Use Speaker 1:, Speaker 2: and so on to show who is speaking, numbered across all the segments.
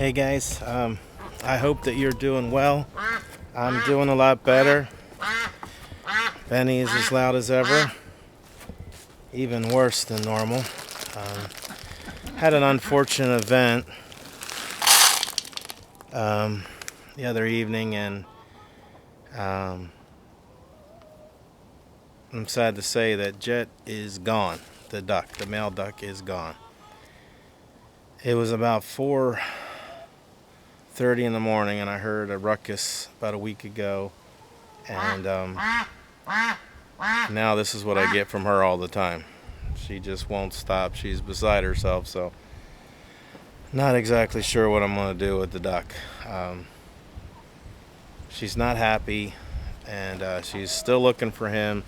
Speaker 1: Hey guys, I hope that you're doing well. I'm doing a lot better. Benny is as loud as ever, even worse than normal. Had an unfortunate event the other evening, and I'm sad to say that Jet is gone. The duck, the male duck, is gone. It was about 4:30 in the morning, and I heard a ruckus about a week ago, and now this is what I get from her all the time. She just won't stop. She's beside herself, so not exactly sure what I'm going to do with the duck. She's not happy, and she's still looking for him.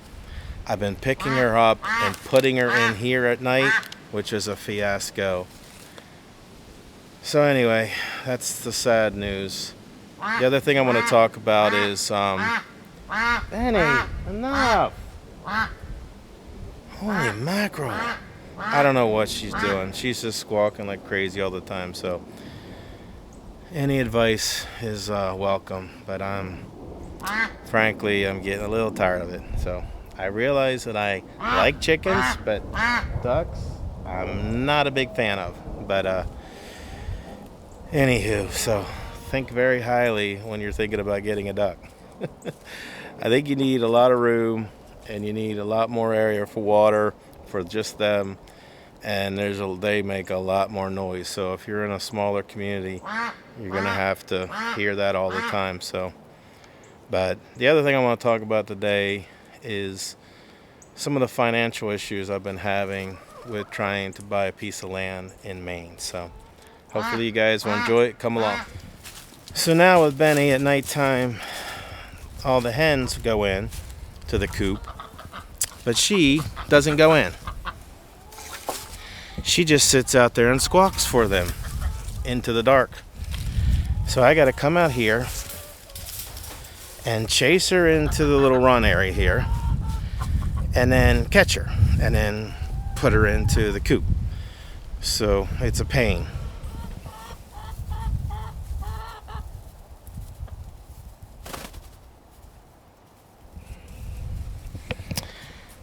Speaker 1: I've been picking her up and putting her in here at night, which is a fiasco. So anyway, that's the sad news. The other thing I want to talk about is, Benny, enough! Holy mackerel. I don't know what she's doing. She's just squawking like crazy all the time, so any advice is welcome, but frankly, I'm getting a little tired of it. So I realize that I like chickens, but ducks, I'm not a big fan of. But anywho, so think very highly when you're thinking about getting a duck. I think you need a lot of room, and you need a lot more area for water for just them, and they make a lot more noise. So if you're in a smaller community, you're gonna have to hear that all the time. So, but the other thing I want to talk about today is some of the financial issues I've been having with trying to buy a piece of land in Maine. So hopefully you guys will enjoy it. Come along. So now with Benny at nighttime, all the hens go in to the coop, but she doesn't go in. She just sits out there and squawks for them into the dark. So I got to come out here and chase her into the little run area here, and then catch her, and then put her into the coop. So it's a pain.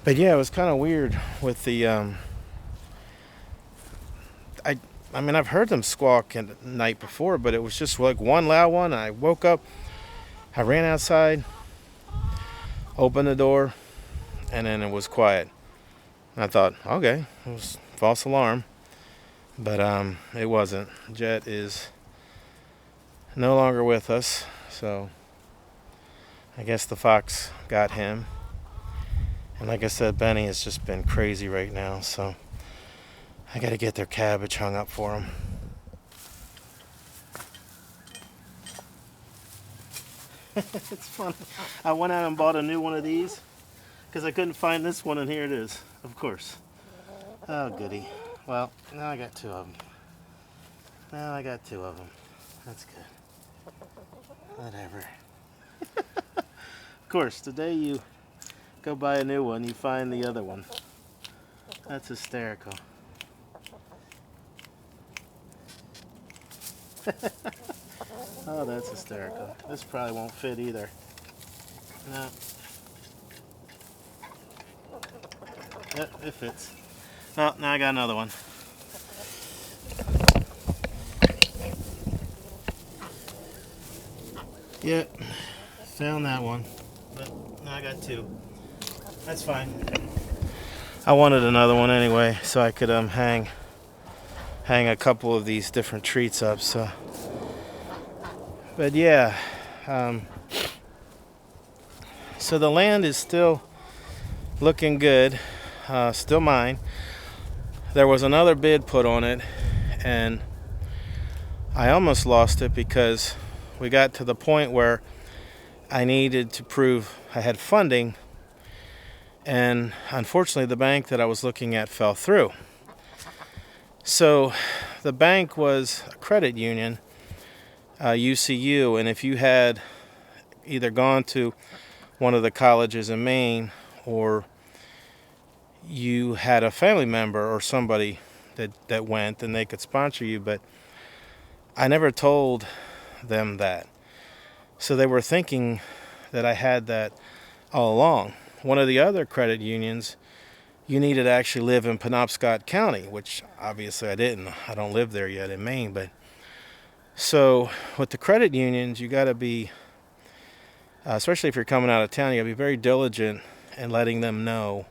Speaker 1: But yeah, it was kind of weird with the I mean, I've heard them squawk at night before, but it was just like one loud one. I woke up, I ran outside, opened the door, and then it was quiet. And I thought, okay, it was false alarm, but it wasn't. Jet is no longer with us, so I guess the fox got him. And like I said, Benny has just been crazy right now, so I gotta get their cabbage hung up for them. It's funny. I went out and bought a new one of these because I couldn't find this one, and here it is, of course. Oh, goody. Well, now I got two of them. That's good. Whatever. Of course, the day you go buy a new one, you find the other one. That's hysterical. Oh, that's hysterical. This probably won't fit either. No. Yep, it fits. Oh, now I got another one. Yep, found that one. But now I got two. That's fine. I wanted another one anyway, so I could hang a couple of these different treats up. So, but yeah, so the land is still looking good, still mine. There was another bid put on it, and I almost lost it because we got to the point where I needed to prove I had funding, and unfortunately the bank that I was looking at fell through. So the bank was a credit union, UCU, and if you had either gone to one of the colleges in Maine, or you had a family member or somebody that went, and they could sponsor you. But I never told them that. So they were thinking that I had that all along. One of the other credit unions, you needed to actually live in Penobscot County, which obviously I didn't. I don't live there yet in Maine. But so with the credit unions, you got to be, especially if you're coming out of town, you got to be very diligent in letting them know,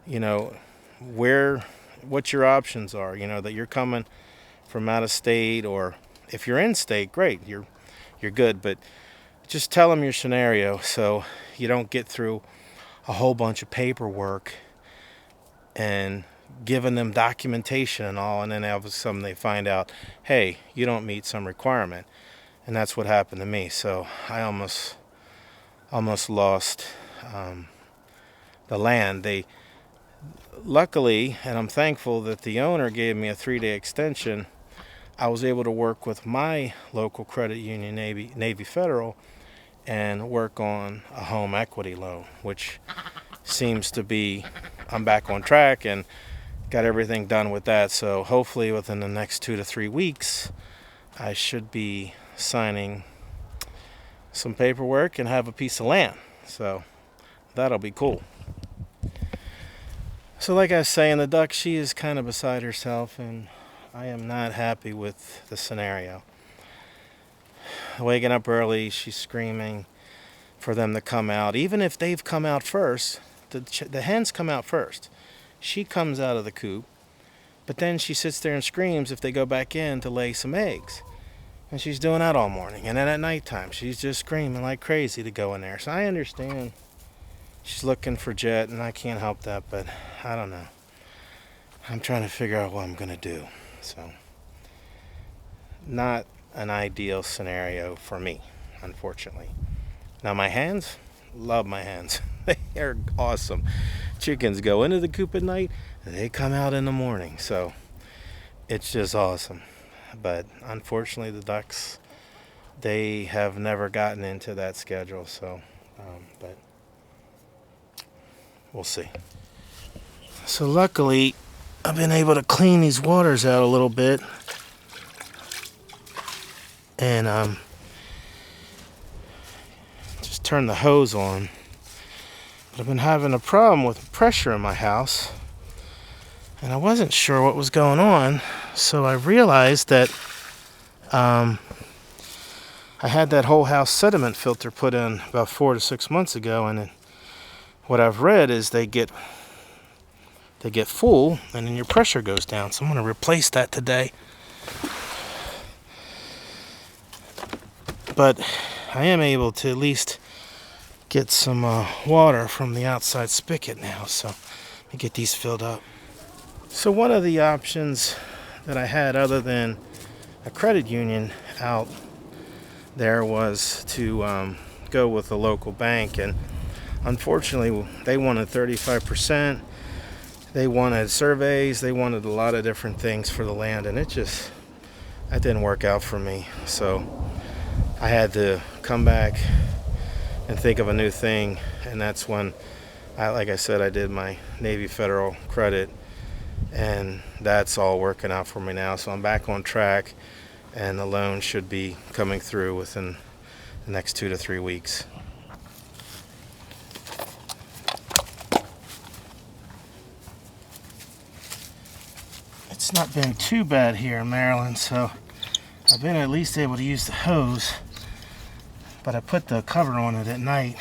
Speaker 1: you know, what your options are. You know, that you're coming from out of state, or if you're in state, great, you're good. But just tell them your scenario so you don't get through a whole bunch of paperwork and giving them documentation and all, and then all of a sudden they find out, hey, you don't meet some requirement. And that's what happened to me. So I almost lost the land. They luckily, and I'm thankful that the owner gave me a 3-day extension. I was able to work with my local credit union, Navy Federal, and work on a home equity loan, which seems to be, I'm back on track and got everything done with that. So hopefully within the next 2 to 3 weeks, I should be signing some paperwork and have a piece of land. So that'll be cool. So like I was saying, the duck, she is kind of beside herself, and I am not happy with the scenario. Waking up early, she's screaming for them to come out. Even if they've come out first, the hens come out first. She comes out of the coop, but then she sits there and screams if they go back in to lay some eggs. And she's doing that all morning. And then at nighttime, she's just screaming like crazy to go in there. So I understand she's looking for Jet, and I can't help that, but I don't know. I'm trying to figure out what I'm going to do. So, not an ideal scenario for me, unfortunately. Now, my hens, love my hens. They are awesome. Chickens go into the coop at night, and they come out in the morning. So, it's just awesome. But unfortunately, the ducks, they have never gotten into that schedule. So, but we'll see. So luckily, I've been able to clean these waters out a little bit, and just turn the hose on. But I've been having a problem with pressure in my house, and I wasn't sure what was going on. So I realized that I had that whole house sediment filter put in about 4 to 6 months ago, and what I've read is they get full, and then your pressure goes down. So I'm going to replace that today. But I am able to at least get some water from the outside spigot now. So let me get these filled up. So one of the options that I had, other than a credit union out there, was to go with a local bank. And unfortunately, they wanted 35%. They wanted surveys. They wanted a lot of different things for the land, and that didn't work out for me. So I had to come back and think of a new thing, and that's when, like I said, I did my Navy Federal credit, and that's all working out for me now. So I'm back on track, and the loan should be coming through within the next 2 to 3 weeks. It's not been too bad here in Maryland, so I've been at least able to use the hose, but I put the cover on it at night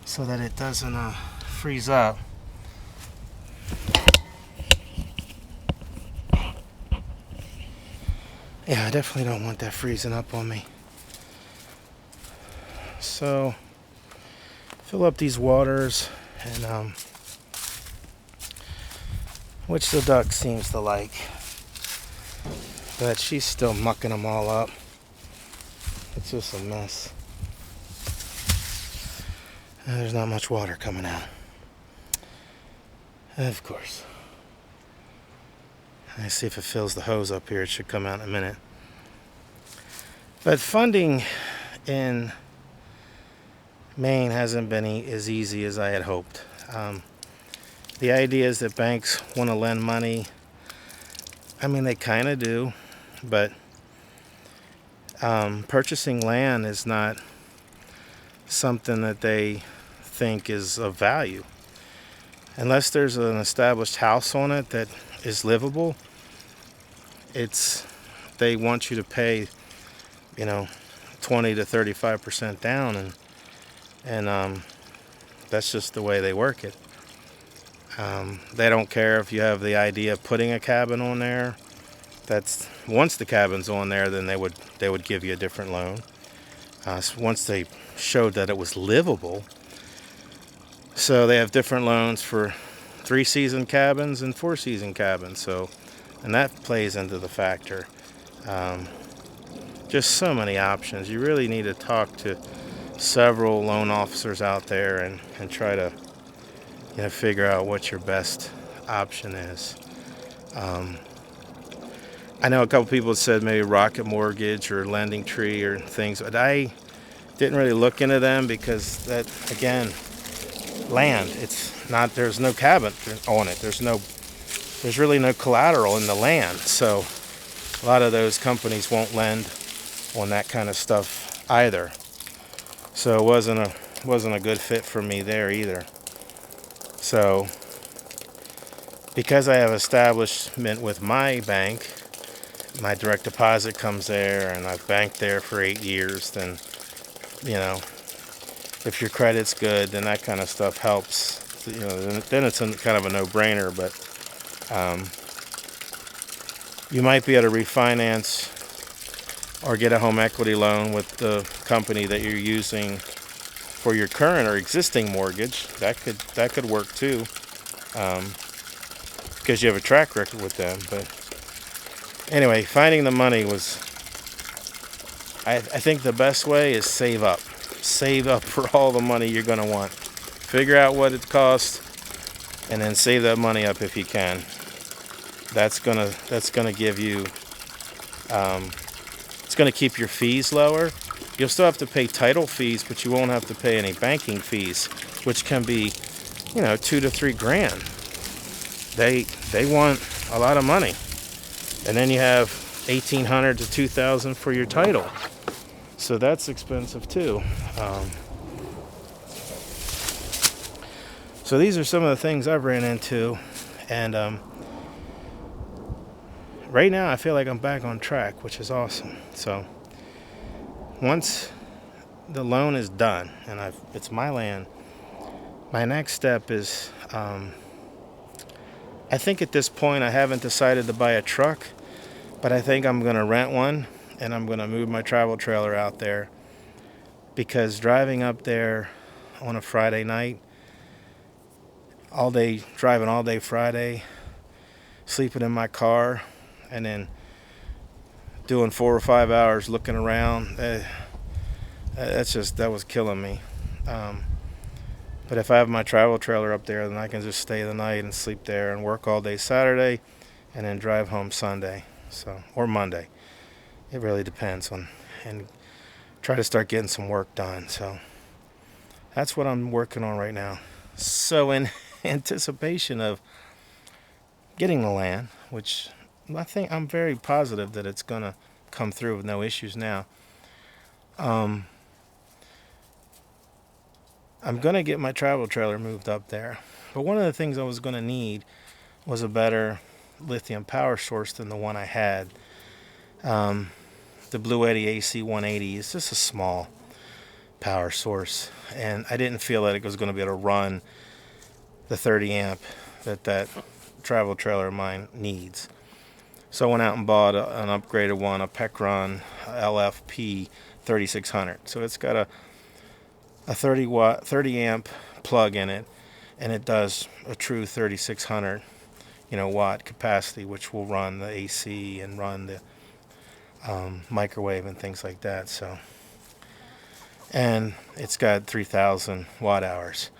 Speaker 1: so that it doesn't freeze up. Yeah, I definitely don't want that freezing up on me. So fill up these waters, and which the duck seems to like, but she's still mucking them all up. It's just a mess. And there's not much water coming out, of course. I see if it fills the hose up here. It should come out in a minute. But funding in Maine hasn't been as easy as I had hoped. The idea is that banks want to lend money. I mean, they kind of do, but Purchasing land is not something that they think is of value. Unless there's an established house on it that is livable, it's they want you to pay, you know, 20 to 35% down, and that's just the way they work it. They don't care if you have the idea of putting a cabin on there. That's once the cabin's on there, then they would give you a different loan. So once they showed that it was livable, so they have different loans for 3-season cabins and 4-season cabins. So, and that plays into the factor. Just so many options. You really need to talk to several loan officers out there and try to figure out what your best option is. I know a couple people said maybe Rocket Mortgage or Lending Tree or things, but I didn't really look into them because that, again, land. It's not. There's no cabin on it. There's really no collateral in the land. So a lot of those companies won't lend on that kind of stuff either. So it wasn't a good fit for me there either. So because I have establishment with my bank, my direct deposit comes there, and I've banked there for 8 years, then, if your credit's good, then that kind of stuff helps. Then it's kind of a no-brainer, but you might be able to refinance or get a home equity loan with the company that you're using for your current or existing mortgage. That could work too, because you have a track record with them. But anyway, finding the money was, I think the best way is save up. Save up for all the money you're going to want. Figure out what it costs, and then save that money up if you can. That's gonna give you. It's gonna keep your fees lower. You'll still have to pay title fees, but you won't have to pay any banking fees, which can be, $2 to $3 grand. They want a lot of money, and then you have $1,800 to $2,000 for your title. So that's expensive too. So these are some of the things I've ran into, and right now I feel like I'm back on track, which is awesome. So once the loan is done and it's my land, my next step is, I think at this point I haven't decided to buy a truck, but I think I'm going to rent one, and I'm going to move my travel trailer out there, because driving up there on a Friday night, driving all day Friday, sleeping in my car, and then doing 4 or 5 hours looking around, that was killing me. But if I have my travel trailer up there, then I can just stay the night and sleep there and work all day Saturday, and then drive home Sunday, or Monday. It really depends and try to start getting some work done. So that's what I'm working on right now. So in anticipation of getting the land, which I think I'm very positive that it's going to come through with no issues now, I'm going to get my travel trailer moved up there. But one of the things I was going to need was a better lithium power source than the one I had. The Blue Eddy AC 180 is just a small power source, and I didn't feel that it was going to be able to run the 30 amp that travel trailer of mine needs. So I went out and bought an upgraded one, a Pecron LFP 3600. So it's got a 30 amp plug in it, and it does a true 3600 watt capacity, which will run the AC and run the microwave and things like that. So, and it's got 3,000 watt hours.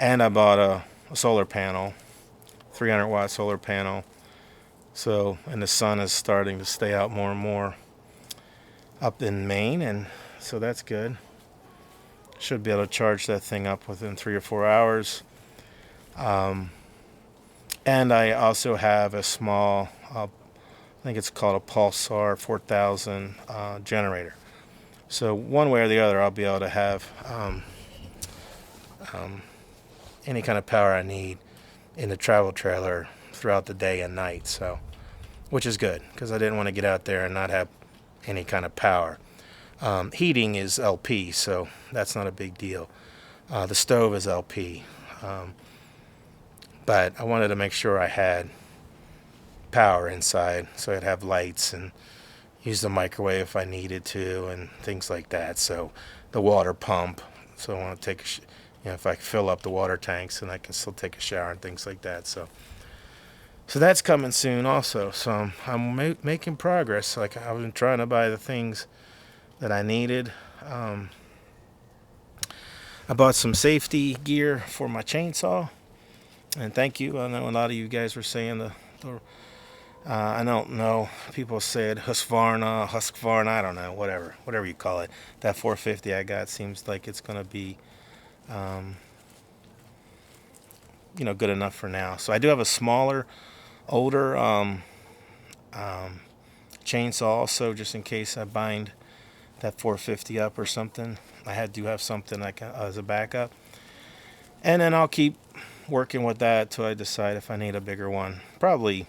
Speaker 1: And I bought a solar panel, 300 watt solar panel. So, and the sun is starting to stay out more and more up in Maine, and so that's good. Should be able to charge that thing up within 3 or 4 hours. And I also have a small, think it's called a Pulsar 4000 generator. So one way or the other, I'll be able to have any kind of power I need in the travel trailer throughout the day and night. So, which is good because I didn't want to get out there and not have any kind of power. Heating is LP, so that's not a big deal. The stove is LP, but I wanted to make sure I had power inside, so I'd have lights and use the microwave if I needed to and things like that. So the water pump, so I want to take if I fill up the water tanks, and I can still take a shower and things like that. So that's coming soon also. So I'm making progress. Like, I've been trying to buy the things that I needed. I bought some safety gear for my chainsaw, and thank you. I know a lot of you guys were saying I don't know. People said Husqvarna, I don't know, whatever you call it. That 450 I got seems like it's going to be, good enough for now. So I do have a smaller, older chainsaw also, just in case I bind that 450 up or something. I do have something as a backup. And then I'll keep working with that till I decide if I need a bigger one. Probably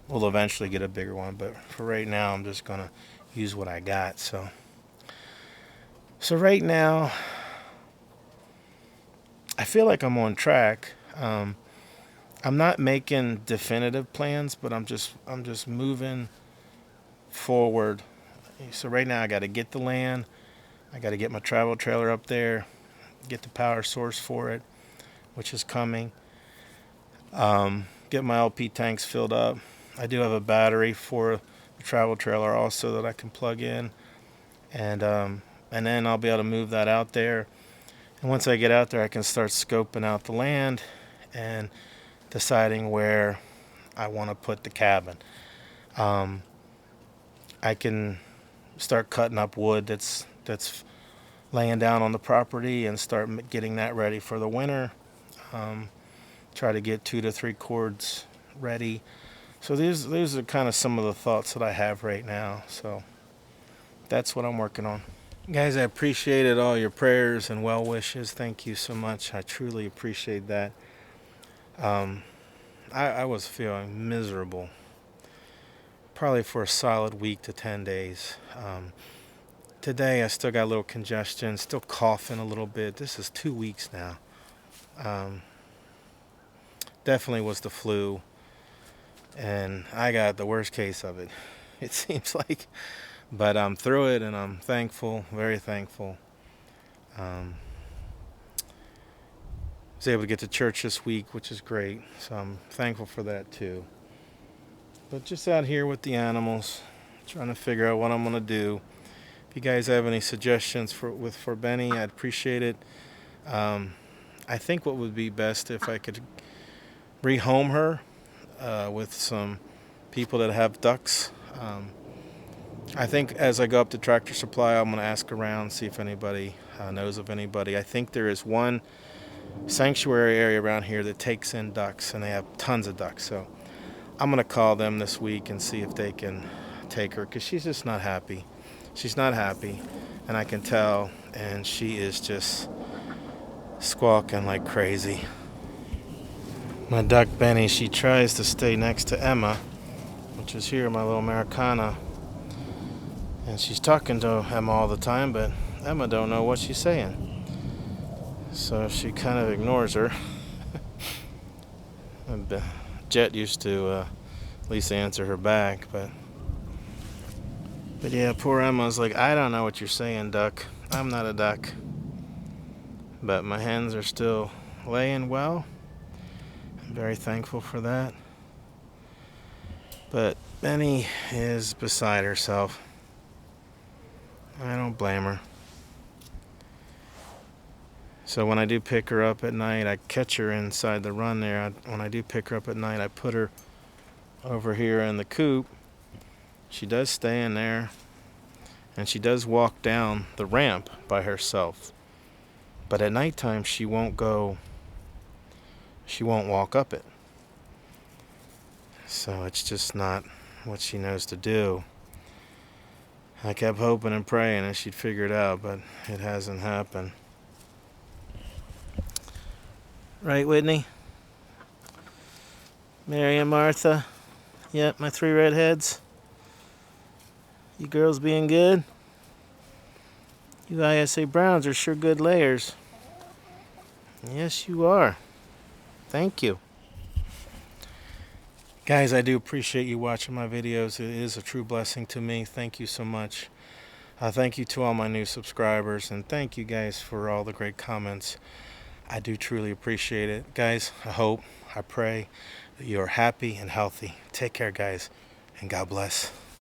Speaker 1: will eventually get a bigger one, but for right now I'm just gonna use what I got. So right now I feel like I'm on track. I'm not making definitive plans, but I'm just moving forward. So right now I got to get the land, I got to get my travel trailer up there, get the power source for it, which is coming. Get my LP tanks filled up. I do have a battery for the travel trailer also that I can plug in, and then I'll be able to move that out there. And once I get out there, I can start scoping out the land and deciding where I want to put the cabin. I can start cutting up wood that's laying down on the property and start getting that ready for the winter. Try to get 2 to 3 cords ready. So these are kind of some of the thoughts that I have right now. So that's what I'm working on. Guys, I appreciated all your prayers and well wishes. Thank you so much. I truly appreciate that. I was feeling miserable probably for a solid week to 10 days. Today I still got a little congestion, still coughing a little bit. This is 2 weeks now. Definitely was the flu, and I got the worst case of it, it seems like. But I'm through it, and I'm thankful, very thankful. Was able to get to church this week, which is great. So I'm thankful for that too. But just out here with the animals, trying to figure out what I'm gonna do. If you guys have any suggestions for Benny, I'd appreciate it. I think what would be best if I could rehome her with some people that have ducks. I think as I go up to Tractor Supply, I'm going to ask around, see if anybody knows of anybody. I think there is one sanctuary area around here that takes in ducks, and they have tons of ducks. So I'm going to call them this week and see if they can take her, because she's just not happy. She's not happy, and I can tell, and she is just squawking like crazy. My duck Benny, she tries to stay next to Emma, which is here, my little Americana. And she's talking to Emma all the time, but Emma don't know what she's saying. So she kind of ignores her. Jet used to at least answer her back, but yeah, poor Emma's like, I don't know what you're saying, duck. I'm not a duck. But my hens are still laying well. I'm very thankful for that. But Benny is beside herself. I don't blame her. So when I do pick her up at night, I catch her inside the run there. When I do pick her up at night, I put her over here in the coop. She does stay in there, and she does walk down the ramp by herself. But at nighttime, she won't walk up it. So it's just not what she knows to do. I kept hoping and praying that she'd figure it out, but it hasn't happened. Right, Whitney? Mary and Martha? Yep, my 3 redheads. You girls being good? You ISA Browns are sure good layers. Yes, you are. Thank you. Guys, I do appreciate you watching my videos. It is a true blessing to me. Thank you so much. Thank you to all my new subscribers, and thank you guys for all the great comments. I do truly appreciate it. Guys, I pray that you are happy and healthy. Take care, guys, and God bless.